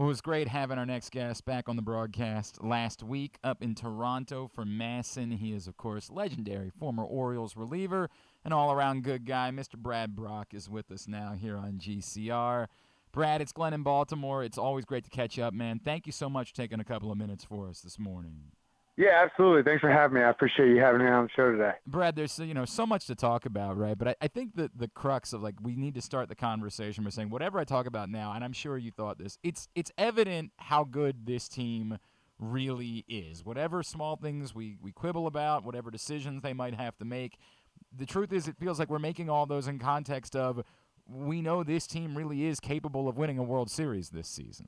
Well, it was great having our next guest back on the broadcast last week up in Toronto for MASN. He is, of course, legendary former Orioles reliever, an all-around good guy. Mr. Brad Brach is with us now here on GCR. Brad, it's Glenn in Baltimore. It's always great to catch up, man. Thank you so much for taking a couple of minutes for us this morning. Yeah, absolutely. Thanks for having me. I appreciate you having me on the show today. Brad, there's so much to talk about, right? But I think that the crux of we need to start the conversation by saying whatever I talk about now, and I'm sure you thought this, it's evident how good this team really is. Whatever small things we quibble about, whatever decisions they might have to make, the truth is it feels like we're making all those in context of we know this team really is capable of winning a World Series this season.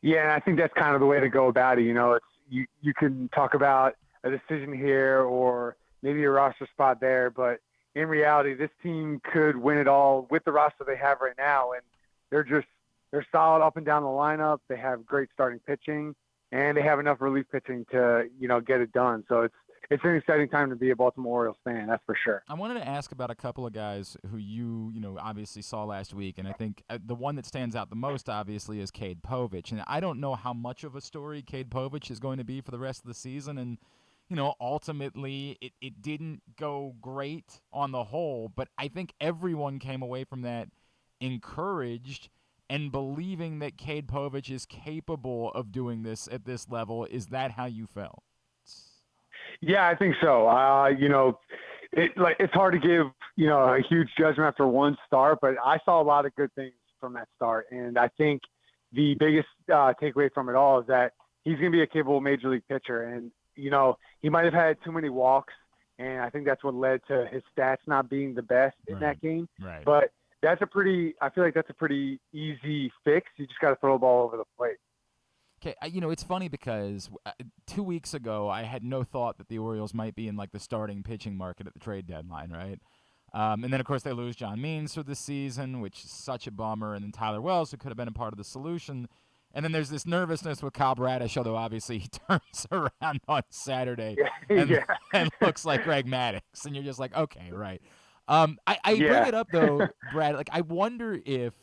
Yeah, and I think that's kind of the way to go about it. It's you can talk about a decision here or maybe a roster spot there, but in reality, this team could win it all with the roster they have right now, and they're solid up and down the lineup. They have great starting pitching, and they have enough relief pitching to get it done. So it's an exciting time to be a Baltimore Orioles fan, that's for sure. I wanted to ask about a couple of guys who you obviously saw last week, and I think the one that stands out the most, obviously, is Cade Povich. And I don't know how much of a story Cade Povich is going to be for the rest of the season, and ultimately it didn't go great on the whole, but I think everyone came away from that encouraged and believing that Cade Povich is capable of doing this at this level. Is that how you felt? Yeah, I think so. It's hard to give a huge judgment after one start, but I saw a lot of good things from that start, and I think the biggest takeaway from it all is that he's going to be a capable major league pitcher, and he might have had too many walks, and I think that's what led to his stats not being the best in that game. Right. But I feel like that's a pretty easy fix. You just got to throw the ball over the plate. Okay, it's funny because 2 weeks ago I had no thought that the Orioles might be in the starting pitching market at the trade deadline, right? And then, of course, they lose John Means for the season, which is such a bummer, and then Tyler Wells, who could have been a part of the solution. And then there's this nervousness with Kyle Bradish, although obviously he turns around on Saturday and looks like Greg Maddux, and you're just like, okay, right. I bring it up, though, Brad, I wonder if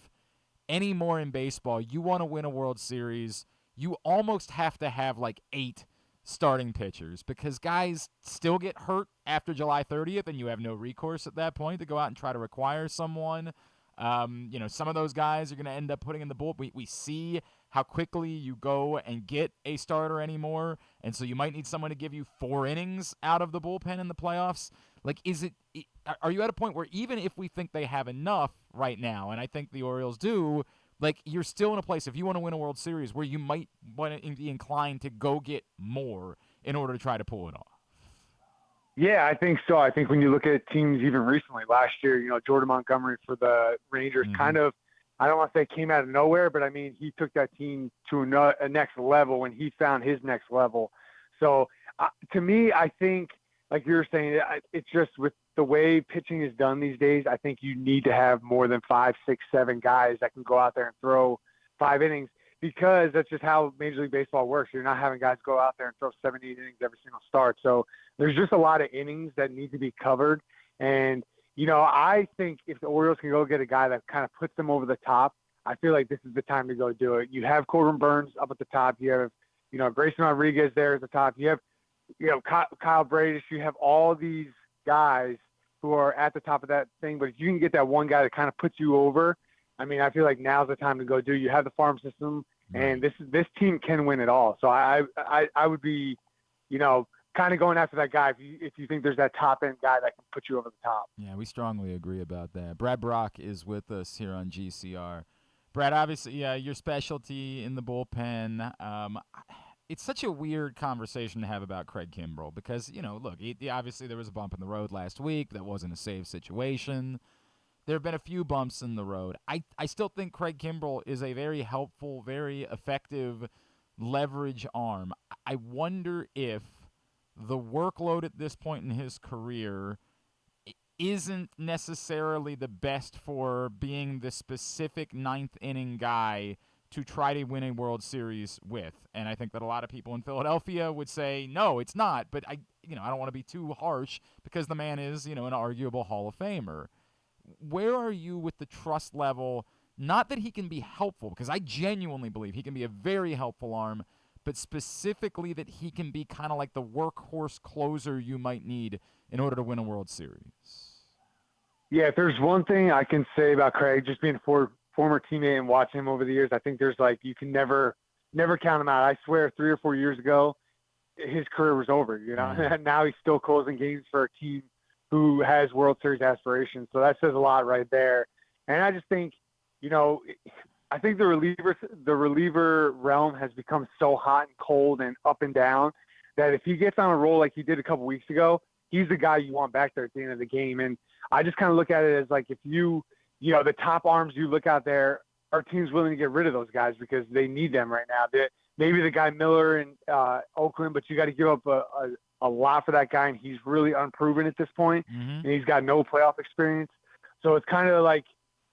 anymore in baseball, you want to win a World Series – you almost have to have 8 starting pitchers because guys still get hurt after July 30th, and you have no recourse at that point to go out and try to require someone. Some of those guys are going to end up putting in the bullpen. We see how quickly you go and get a starter anymore, and so you might need someone to give you 4 innings out of the bullpen in the playoffs. Are you at a point where even if we think they have enough right now, and I think the Orioles do, you're still in a place, if you want to win a World Series, where you might want to be inclined to go get more in order to try to pull it off? Yeah, I think so. I think when you look at teams even recently, last year, Jordan Montgomery for the Rangers kind of, I don't want to say came out of nowhere, but I mean, he took that team to a next level when he found his next level. So to me, I think, like you were saying, it's just with the way pitching is done these days, I think you need to have more than 5, 6, 7 guys that can go out there and throw 5 innings because that's just how Major League Baseball works. You're not having guys go out there and throw 7, 8 innings every single start. So there's just a lot of innings that need to be covered. And, I think if the Orioles can go get a guy that kind of puts them over the top, I feel like this is the time to go do it. You have Corbin Burns up at the top. You have, Grayson Rodriguez there at the top. You have, Kyle Bradish. You have all these guys who are at the top of that thing, but if you can get that one guy that kind of puts you over, I mean, I feel like now's the time to go do. You have the farm system, and this team can win it all. So I would be, kind of going after that guy if you think there's that top end guy that can put you over the top. Yeah, we strongly agree about that. Brad Brach is with us here on GCR. Brad, obviously, your specialty in the bullpen. It's such a weird conversation to have about Craig Kimbrell because, look, obviously there was a bump in the road last week. That wasn't a save situation. There have been a few bumps in the road. I still think Craig Kimbrell is a very helpful, very effective leverage arm. I wonder if the workload at this point in his career isn't necessarily the best for being the specific ninth inning guy to try to win a World Series with. And I think that a lot of people in Philadelphia would say, no, it's not. But I don't want to be too harsh because the man is, an arguable Hall of Famer. Where are you with the trust level Not that he can be helpful, because I genuinely believe he can be a very helpful arm, but specifically that he can be kind of like the workhorse closer you might need in order to win a World Series. Yeah, if there's one thing I can say about Craig, just being a former teammate and watching him over the years, I think there's you can never count him out. I swear 3 or 4 years ago, his career was over, Right. and now he's still closing games for a team who has World Series aspirations. So that says a lot right there. And I just think, I think the reliever realm has become so hot and cold and up and down that if he gets on a roll like he did a couple weeks ago, he's the guy you want back there at the end of the game. And I just kind of look at it as if the top arms you look out there, our team's willing to get rid of those guys because they need them right now. Maybe the guy Miller in Oakland, but you got to give up a lot for that guy, and he's really unproven at this point, and he's got no playoff experience. So it's kind of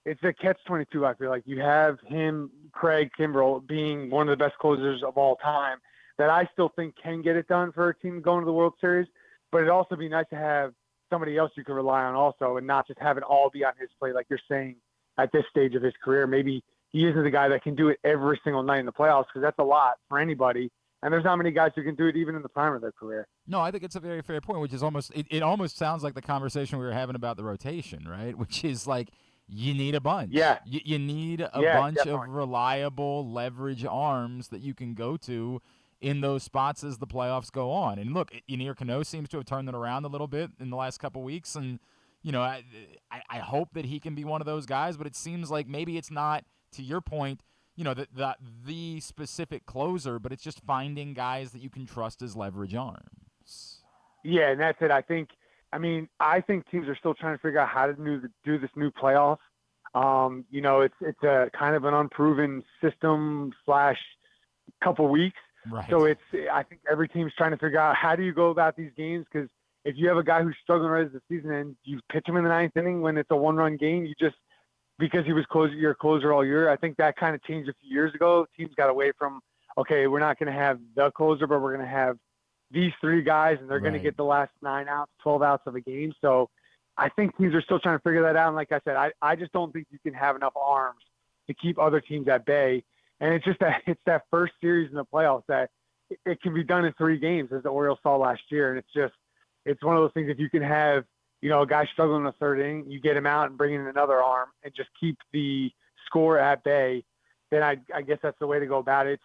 it's a catch-22, I feel like. You have him, Craig Kimbrell, being one of the best closers of all time that I still think can get it done for a team going to the World Series, but it'd also be nice to have somebody else you can rely on also and not just have it all be on his plate like you're saying at this stage of his career. Maybe he isn't the guy that can do it every single night in the playoffs because that's a lot for anybody. And there's not many guys who can do it even in the prime of their career. No, I think it's a very fair point, which is it almost sounds like the conversation we were having about the rotation, right? Which is you need a bunch. Yeah. You need a bunch definitely. of reliable leverage arms that you can go to in those spots as the playoffs go on. And look, Ynier Cano seems to have turned it around a little bit in the last couple weeks. And, I hope that he can be one of those guys, but it seems like maybe it's not, to your point, the specific closer, but it's just finding guys that you can trust as leverage arms. Yeah, and that's it. I think teams are still trying to figure out how to do this new playoff. It's a kind of an unproven system / couple weeks. Right. So I think every team's trying to figure out how do you go about these games, because if you have a guy who's struggling right as the season ends, you pitch him in the 9th inning when it's a 1-run game, because he was your closer all year. I think that kind of changed a few years ago. Teams got away from, okay, we're not going to have the closer, but we're going to have these 3 guys, and they're going to get the last 9 outs, 12 outs of a game. So I think teams are still trying to figure that out. And like I said, I just don't think you can have enough arms to keep other teams at bay. And it's just that first series in the playoffs that it can be done in 3 games, as the Orioles saw last year. And it's one of those things, if you can have, a guy struggling in the 3rd inning, you get him out and bring in another arm and just keep the score at bay, then I guess that's the way to go about it.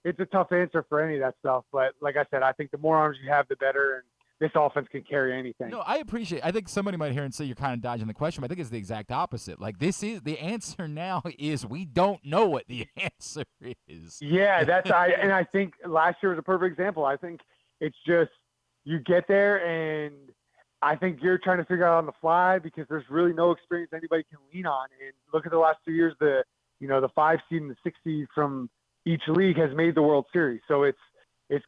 It's a tough answer for any of that stuff. But like I said, I think the more arms you have, the better. And this offense can carry anything. No, I think somebody might hear and say you're kind of dodging the question, but I think it's the exact opposite. This is the answer now is we don't know what the answer is. Yeah, and I think last year was a perfect example. I think it's just you get there, and I think you're trying to figure out on the fly because there's really no experience anybody can lean on. And look at the last 2 years, the 5 seed and the 6 seed from each league has made the World Series. So it's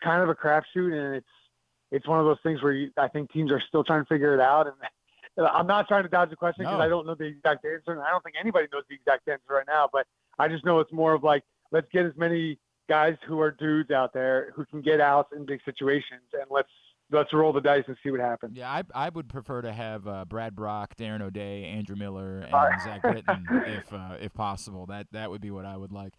kind of a crapshoot, and it's one of those things where I think teams are still trying to figure it out. And I'm not trying to dodge the question because I don't know the exact answer, and I don't think anybody knows the exact answer right now. But I just know it's more of let's get as many guys who are dudes out there who can get outs in big situations, and let's roll the dice and see what happens. Yeah, I would prefer to have Brad Brach, Darren O'Day, Andrew Miller, and Zach Britton if possible. That would be what I would like.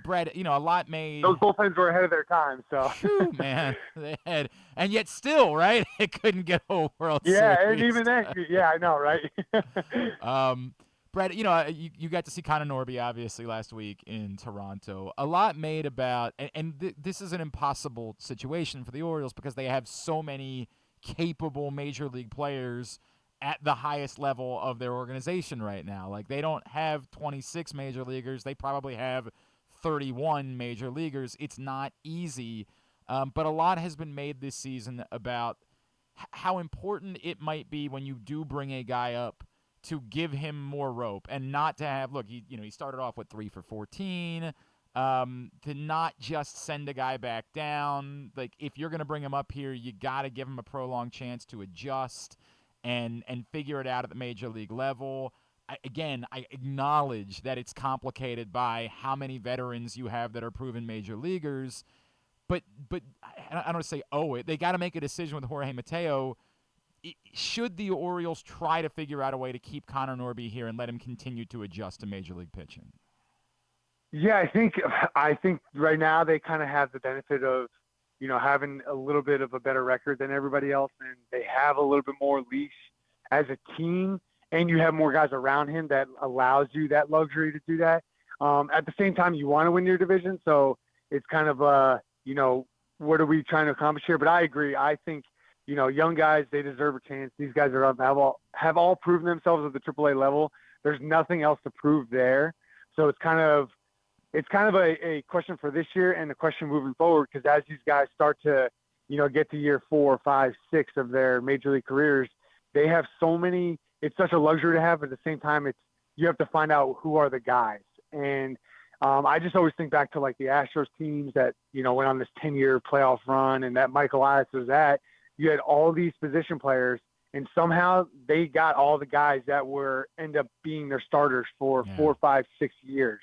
Brad, a lot made. Those bullpens were ahead of their time, so. Whew, man, they had, and yet still, right? It couldn't get a World Series. Yeah, and even then, yeah, I know, right? Brad, you got to see Connor Norby obviously last week in Toronto. A lot made about, and this is an impossible situation for the Orioles because they have so many capable major league players at the highest level of their organization right now. They don't have 26 major leaguers. They probably have 31 major leaguers. It's not easy, but a lot has been made this season about how important it might be when you do bring a guy up to give him more rope and not to have, he started off with 3 for 14, to not just send a guy back down. If you're going to bring him up here, you got to give him a prolonged chance to adjust and figure it out at the major league level. I acknowledge that it's complicated by how many veterans you have that are proven major leaguers, but I don't want to say they got to make a decision with Jorge Mateo should the Orioles try to figure out a way to keep Connor Norby here and let him continue to adjust to Major League pitching? Yeah, I think right now they kind of have the benefit of, having a little bit of a better record than everybody else, and they have a little bit more leash as a team, and you have more guys around him that allows you that luxury to do that. At the same time, you want to win your division, so it's kind of what are we trying to accomplish here? But I agree. I think young guys, they deserve a chance. These guys have all proven themselves at the AAA level. There's nothing else to prove there, so it's kind of a question for this year and a question moving forward, because as these guys start to, get to year 4, 5, 6 of their major league careers, they have so many. It's such a luxury to have, but at the same time, you have to find out who are the guys. And I just always think back to like the Astros teams that, went on this 10-year playoff run, and that Michael Elias was at. You had all these position players, and somehow they got all the guys that end up being their starters for 4, 5, 6 years.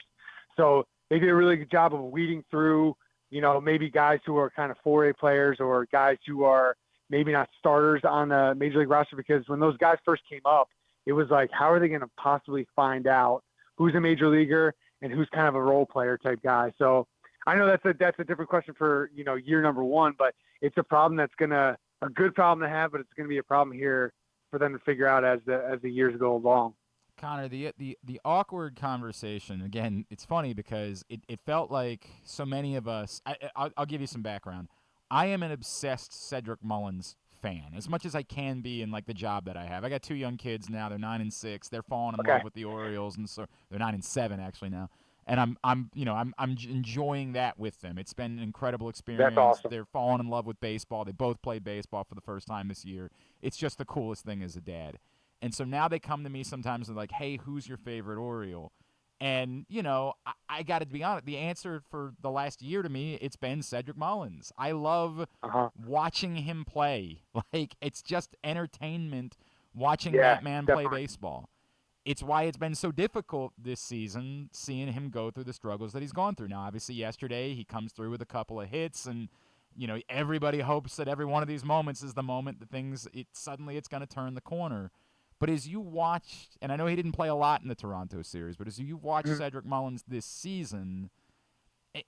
So they did a really good job of weeding through, maybe guys who are kind of 4A players or guys who are maybe not starters on the major league roster, because when those guys first came up, it was like, how are they going to possibly find out who's a major leaguer and who's kind of a role player type guy? So I know that's a different question for, year number 1, but it's a problem a good problem to have, but it's going to be a problem here for them to figure out as the years go along. Connor, the awkward conversation, again, it's funny because it felt like so many of us, I'll give you some background. I am an obsessed Cedric Mullins fan, as much as I can be in like the job that I have. I got 2 young kids now. They're 9 and 6. They're falling in love with the Orioles, and so they're 9 and 7 actually now. And I'm enjoying that with them. It's been an incredible experience. That's awesome. They're falling in love with baseball. They both played baseball for the first time this year. It's just the coolest thing as a dad. And so now they come to me sometimes and like, hey, who's your favorite Oriole? And, I got to be honest, the answer for the last year to me, it's been Cedric Mullins. I love watching him play. Like, it's just entertainment watching that man play baseball. It's why it's been so difficult this season seeing him go through the struggles that he's gone through. Now, obviously, yesterday he comes through with a couple of hits, and everybody hopes that every one of these moments is the moment that suddenly it's going to turn the corner. But as you watch, and I know he didn't play a lot in the Toronto series, but as you watch Cedric Mullins this season,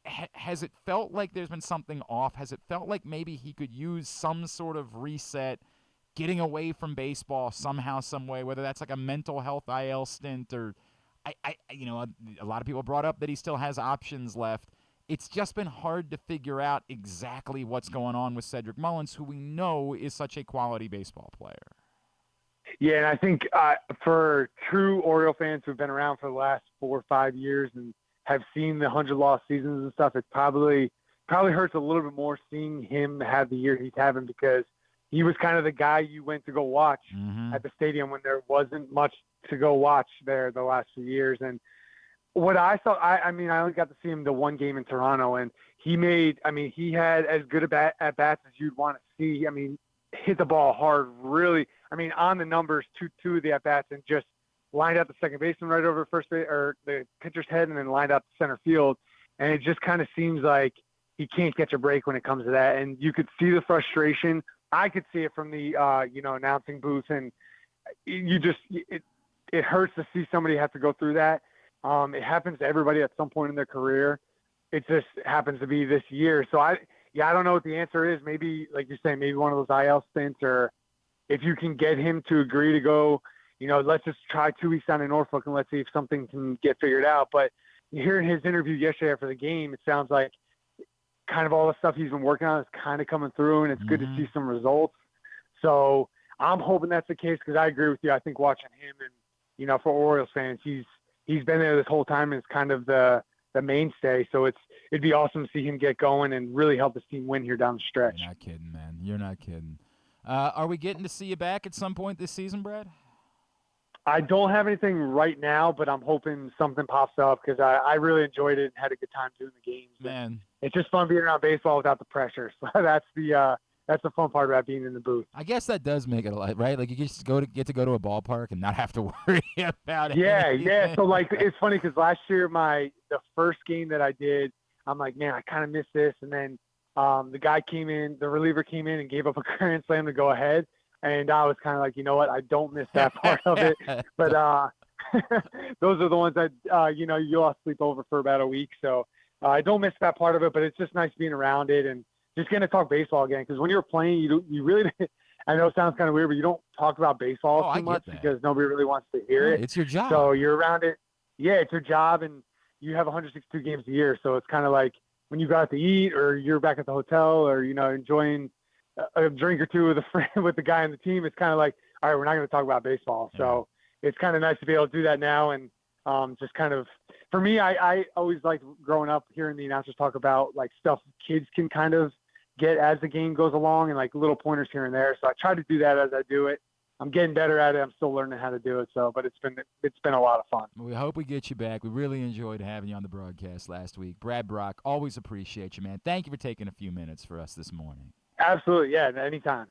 has it felt like there's been something off? Has it felt like maybe he could use some sort of reset, getting away from baseball somehow, some way, whether that's like a mental health IL stint or, a lot of people brought up that he still has options left. It's just been hard to figure out exactly what's going on with Cedric Mullins, who we know is such a quality baseball player. Yeah, and I think for true Oriole fans who've been around for the last 4 or 5 years and have seen the 100-loss seasons and stuff, it probably hurts a little bit more seeing him have the year he's having, because he was kind of the guy you went to go watch at the stadium when there wasn't much to go watch there the last few years. And what I saw, I only got to see him the one game in Toronto, and he had as good at bats as you'd want to see. Hit the ball hard, really. On the numbers, two of the at-bats, and just lined out the second baseman right over first base or the pitcher's head, and then lined out the center field. And it just kind of seems like he can't catch a break when it comes to that. And you could see the frustration. I could see it from the announcing booth, and it hurts to see somebody have to go through that. It happens to everybody at some point in their career. It just happens to be this year. So I don't know what the answer is. Maybe, like you're saying, maybe one of those IL stints, or if you can get him to agree to go, let's just try 2 weeks down in Norfolk and let's see if something can get figured out. But hearing his interview yesterday after the game, it sounds like kind of all the stuff he's been working on is kind of coming through, and it's good to see some results. So I'm hoping that's the case, because I agree with you. I think watching him and, for Orioles fans, he's been there this whole time and is kind of the mainstay. So it'd be awesome to see him get going and really help this team win here down the stretch. You're not kidding, man. You're not kidding. Are we getting to see you back at some point this season, Brad? I don't have anything right now, but I'm hoping something pops up, because I really enjoyed it and had a good time doing the games. Man, it's just fun being around baseball without the pressure. So that's the fun part about being in the booth. I guess that does make it a lot, right? Like you just get to go to a ballpark and not have to worry about it. Yeah. So like, it's funny because last year the first game that I did, I'm like, man, I kind of missed this, and then the reliever came in and gave up a grand slam to go ahead. And I was kind of like, you know what, I don't miss that part of it. But those are the ones that, you all sleep over for about a week. So I don't miss that part of it, but it's just nice being around it and just getting to talk baseball again. Because when you're playing, you really, I know it sounds kind of weird, but you don't talk about baseball too much because nobody really wants to hear it. It's your job. So you're around it. Yeah, it's your job, and you have 162 games a year. So it's kind of like when you go out to eat or you're back at the hotel or, enjoying a drink or two with a friend, with the guy on the team. It's kind of like, all right, we're not going to talk about baseball. Yeah. So it's kind of nice to be able to do that now. And just kind of, for me, I always liked growing up hearing the announcers talk about like stuff kids can kind of get as the game goes along and like little pointers here and there. So I try to do that as I do it. I'm getting better at it. I'm still learning how to do it. So, but it's been a lot of fun. We hope we get you back. We really enjoyed having you on the broadcast last week. Brad Brach, always appreciate you, man. Thank you for taking a few minutes for us this morning. Absolutely. Yeah. Anytime.